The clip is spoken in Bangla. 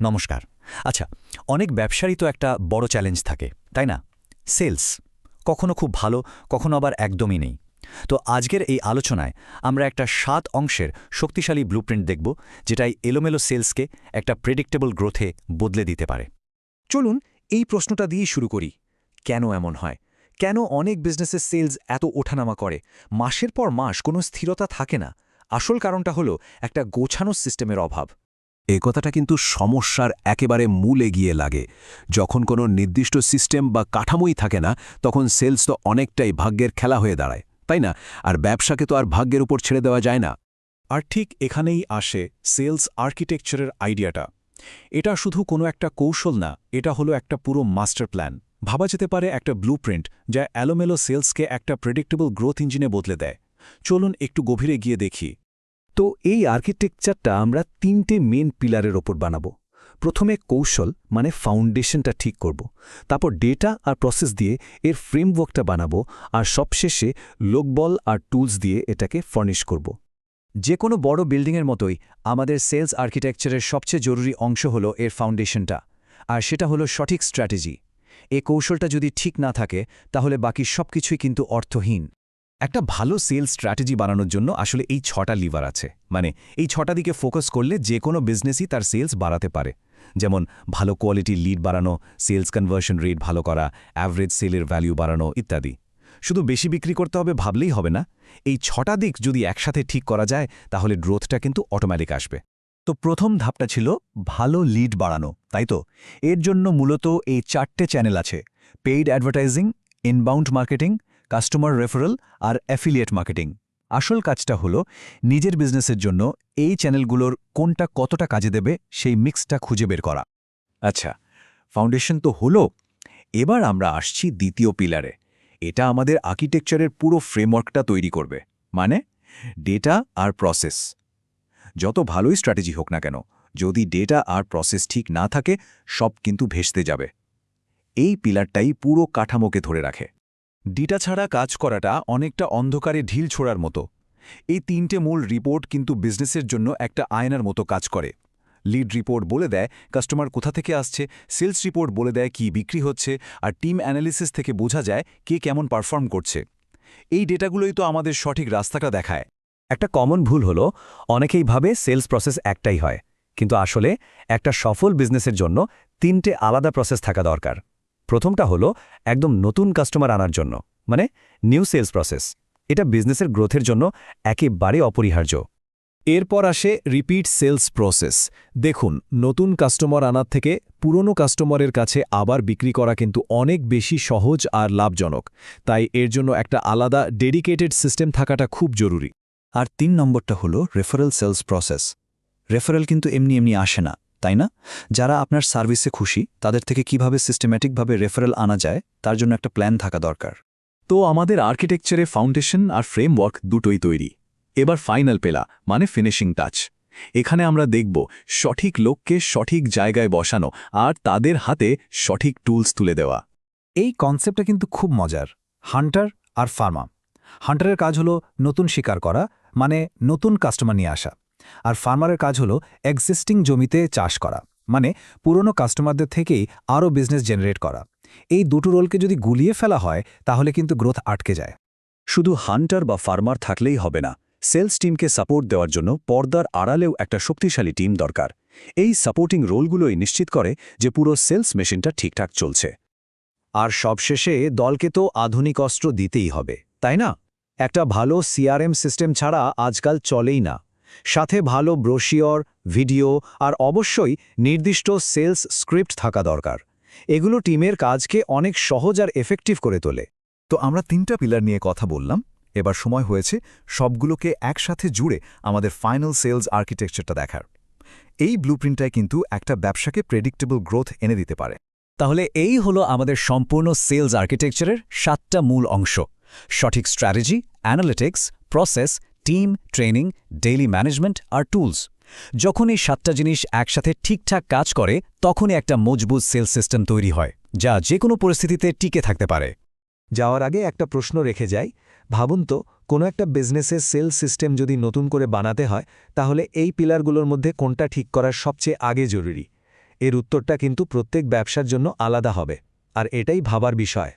নমস্কার। আচ্ছা, অনেক ব্যবসারই তো একটা বড় চ্যালেঞ্জ থাকে, তাই না? সেলস। কখনো খুব ভালো, কখনো আবার একদমই নেই। তো আজকের এই আলোচনায় আমরা একটা ৭ অংশের শক্তিশালী ব্লুপ্রিন্ট দেখব, যেটা এই এলোমেলো সেলসকে একটা প্রেডিক্টেবল গ্রোথে বদলে দিতে পারে। চলুন এই প্রশ্নটা দিয়েই শুরু করি। কেন এমন হয়? কেন অনেক বিজনেসের সেলস এত ওঠানামা করে? মাসের পর মাস কোনো স্থিরতা থাকে না। আসল কারণটা হলো একটা গোছানো সিস্টেমের অভাব। এ কথাটা কিন্তু সমস্যার একেবারে মূলে গিয়ে লাগে। যখন কোনো নির্দিষ্ট সিস্টেম বা কাঠামোই থাকে না, তখন সেলস তো অনেকটাই ভাগ্যের খেলা হয়ে দাঁড়ায়, তাই না? আর ব্যবসাকে তো আর ভাগ্যের উপর ছেড়ে দেওয়া যায় না। আর ঠিক এখানেই আসে সেলস আর্কিটেকচারের আইডিয়াটা। এটা শুধু কোনো একটা কৌশল না, এটা হলো একটা পুরো মাস্টার প্ল্যান। ভাবা যেতে পারে একটা ব্লুপ্রিন্ট যা এলোমেলো সেলসকে একটা প্রেডিক্টেবল গ্রোথ ইঞ্জিনে বদলে দেয়। চলুন একটু গভীরে গিয়ে দেখি। তো এই আর্কিটেকচারটা আমরা ৩টে মেন পিলারের ওপর বানাবো। প্রথমে কৌশল মানে ফাউন্ডেশনটা ঠিক করব, তারপর ডেটা আর প্রসেস দিয়ে এর ফ্রেমওয়ার্কটা বানাবো, আর সবশেষে লোকবল আর টুলস দিয়ে এটাকে ফার্নিশ করব। যে কোনো বড় বিল্ডিংয়ের মতোই আমাদের সেলস আর্কিটেকচারের সবচেয়ে জরুরি অংশ হলো এর ফাউন্ডেশনটা, আর সেটা হলো সঠিক স্ট্র্যাটেজি। এই কৌশলটা যদি ঠিক না থাকে, তাহলে বাকি সবকিছুই কিন্তু অর্থহীন। একটা ভালো সেলস স্ট্র্যাটেজি বানানোর জন্য আসলে এই ৬টা লিভার আছে। মানে এই ৬টা দিকে ফোকাস করলে যে কোনো বিজনেসই তার সেলস বাড়াতে পারে। যেমন ভালো কোয়ালিটির লিড বাড়ানো, সেলস কনভার্সন রেট ভালো করা, অ্যাভারেজ সেলের ভ্যালু বাড়ানো ইত্যাদি। শুধু বেশি বিক্রি করতে হবে ভাবলেই হবে না। এই ৬টা দিক যদি একসাথে ঠিক করা যায়, তাহলে গ্রোথটা কিন্তু অটোমেটিক আসবে। তো প্রথম ধাপটা ছিল ভালো লিড বাড়ানো, তাই তো? এর জন্য মূলত এই ৪টে চ্যানেল আছে: paid advertising, inbound marketing, customer referral আর অ্যাফিলিয়েট মার্কেটিং। আসল কাজটা হলো নিজের বিজনেসের জন্য এই চ্যানেলগুলোর কোনটা কতটা কাজে দেবে সেই মিক্সটা খুঁজে বের করা। আচ্ছা, ফাউন্ডেশন তো হলো। এবার আমরা আসছি দ্বিতীয় পিলারে। এটা আমাদের আর্কিটেকচারের পুরো ফ্রেমওয়ার্কটা তৈরি করবে। মানে ডেটা আর প্রসেস। যত ভালোই স্ট্র্যাটেজি হোক না কেন, যদি ডেটা আর প্রসেস ঠিক না থাকে, সব কিন্তু ভেস্তে যাবে। এই পিলারটাই পুরো কাঠামোকে ধরে রাখে। ডেটা ছাড়া কাজ করাটা অনেকটা অন্ধকারে ঢিল ছোড়ার মতো। এই ৩টে মূল রিপোর্ট কিন্তু বিজনেসের জন্য একটা আয়নার মতো কাজ করে। লিড রিপোর্ট বলে দেয় কাস্টমার কোথা থেকে আসছে, সেলস রিপোর্ট বলে দেয় কি বিক্রি হচ্ছে, আর টিম অ্যানালিসিস থেকে বোঝা যায় কে কেমন পারফর্ম করছে। এই ডেটাগুলোই তো আমাদের সঠিক রাস্তাটা দেখায়। একটা কমন ভুল হলো অনেকেই ভাবে সেলস প্রসেস একটাই হয়, কিন্তু আসলে একটা সফল বিজনেসের জন্য ৩টে আলাদা প্রসেস থাকা দরকার। প্রথমটা হলো একদম নতুন কাস্টমার আনার জন্য, মানে নিউ সেলস প্রসেস। এটা বিজনেসের গ্রোথের জন্য একেবারে অপরিহার্য। এরপর আসে রিপিট সেলস প্রসেস। দেখুন, নতুন কাস্টমার আনার থেকে পুরনো কাস্টমারের কাছে আবার বিক্রি করা কিন্তু অনেক বেশি সহজ আর লাভজনক। তাই এর জন্য একটা আলাদা ডেডিকেটেড সিস্টেম থাকাটা খুব জরুরি। আর ৩ নম্বরটা হলো রেফারেল সেলস প্রসেস। রেফারেল কিন্তু এমনি এমনি আসে না, তাই না? যারা আপনার সার্ভিসে খুশি তাদের থেকে কিভাবে সিস্টেম্যাটিকভাবে রেফারেল আনা যায়, তার জন্য একটা প্ল্যান থাকা দরকার। তো আমাদের আর্কিটেকচারে ফাউন্ডেশন আর ফ্রেমওয়ার্ক দুটোই তৈরি। এবার ফাইনাল পেলা মানে ফিনিশিং টাচ। এখানে আমরা দেখব সঠিক লোককে সঠিক জায়গায় বসানো আর তাদের হাতে সঠিক টুলস তুলে দেওয়া। এই কনসেপ্টটা কিন্তু খুব মজার। হান্টার আর ফার্মার। হান্টারের কাজ হলো নতুন শিকার করা, মানে নতুন কাস্টমার নিয়ে আসা। আর ফার্মারের কাজ হলো এক্সিস্টিং জমিতে চাষ করা, মানে পুরনো কাস্টমারদের থেকেই আরও বিজনেস জেনারেট করা। এই দুটো রোলকে যদি গুলিয়ে ফেলা হয়, তাহলে কিন্তু গ্রোথ আটকে যায়। শুধু হান্টার বা ফার্মার থাকলেই হবে না। সেলস টিমকে সাপোর্ট দেওয়ার জন্য পর্দার আড়ালেও একটা শক্তিশালী টিম দরকার। এই সাপোর্টিং রোলগুলোই নিশ্চিত করে যে পুরো সেলস মেশিনটা ঠিকঠাক চলছে। আর সবশেষে দলকে তো আধুনিক অস্ত্র দিতেই হবে, তাই না? একটা ভালো সিআরএম সিস্টেম ছাড়া আজকাল চলেই না। সাথে ভালো ব্রোশিওর, ভিডিও আর অবশ্যই নির্দিষ্ট সেলস স্ক্রিপ্ট থাকা দরকার। এগুলো টিমের কাজকে অনেক সহজ আর এফেক্টিভ করে তোলে। তো আমরা ৩টা পিলার নিয়ে কথা বললাম। এবার সময় হয়েছে সবগুলোকে একসাথে জুড়ে আমাদের ফাইনাল সেলস আর্কিটেকচারটা দেখার। এই ব্লুপ্রিন্টটাই কিন্তু একটা ব্যবসাকে প্রেডিক্টেবল গ্রোথ এনে দিতে পারে। তাহলে এই হলো আমাদের সম্পূর্ণ সেলস আর্কিটেকচারের ৭টা মূল অংশ: সঠিক strategy, analytics, process, team, training, daily management আর টুলস। যখন এই ৭টা জিনিস একসাথে ঠিকঠাক কাজ করে, তখনই একটা মজবুত সেলস সিস্টেম তৈরি হয়, যা যে কোনো পরিস্থিতিতে টিকে থাকতে পারে। যাওয়ার আগে একটা প্রশ্ন রেখে যাই। ভাবুন তো, কোনো একটা বিজনেসের সেলস সিস্টেম যদি নতুন করে বানাতে হয়, তাহলে এই পিলারগুলোর মধ্যে কোনটা ঠিক করার সবচেয়ে আগে জরুরি? এর উত্তরটা কিন্তু প্রত্যেক ব্যবসার জন্য আলাদা হবে আর এটাই ভাবার বিষয়।